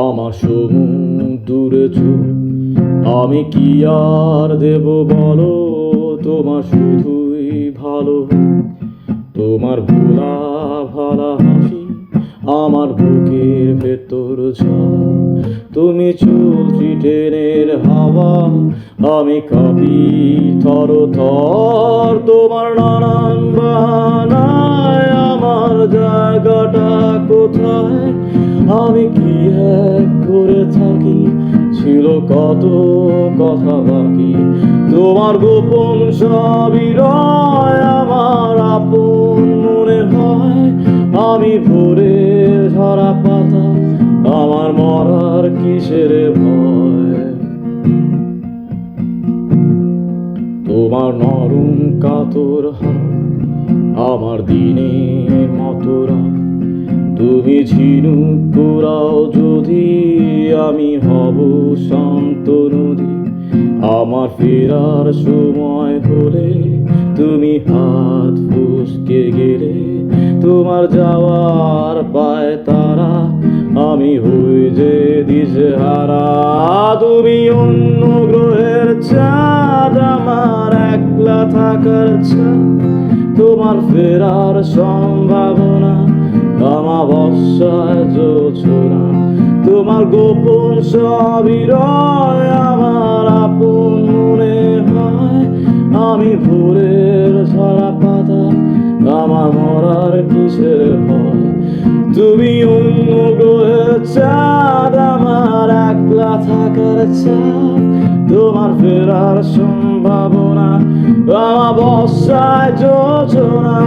আমার সমুদ্রে চোখ আমি কি আর দেব বলো, তোমার শুধুই ভালো। তোমার ভোলা ভালা হাসি আমার বুকের ভেতর ঝড়। তুমি চলছি ট্রেনের হাওয়া, আমি কাঁপি থর থর। তোমার নানান বাহানায় আমার জায়গাটা কোথায়, আমি কি এক করে থাকি, ছিল কত কথা বাকি। তোমার গোপন সবই রয় আমার আপন মনে হয়। আমি ভোরে ঝরা পাতা, আমার মরার কিসের ভয়। তোমার নরম কাতর হাত আমার দিনের মতো রাত। তুমি ঝিনুক পোড়াও যদি, আমি হব শান্ত নদী। আমার ফেরার সময় হলে তুমি হাত ফসকে গেলে, তোমার যাওয়ার পায় তারা, আমি হই যে দিশেহারা। তুমি অন্য গ্রহের চাঁদ, আমার একলা থাকার চাঁদ। তোমার ফেরার সম্ভাবনা অমাবস্যায় জোছনা। তোমার গোপন সবই রয় আমার আপন মনে হয়। আমি ভোরের ঝরা পাতা, আমার মরার কিসের ভয়। তুমি অন্য গ্রহের চাঁদ, আমার একলা থাকার চাঁদ। তোমার ফেরার সম্ভাবনা অমাবস্যায় জোছনা।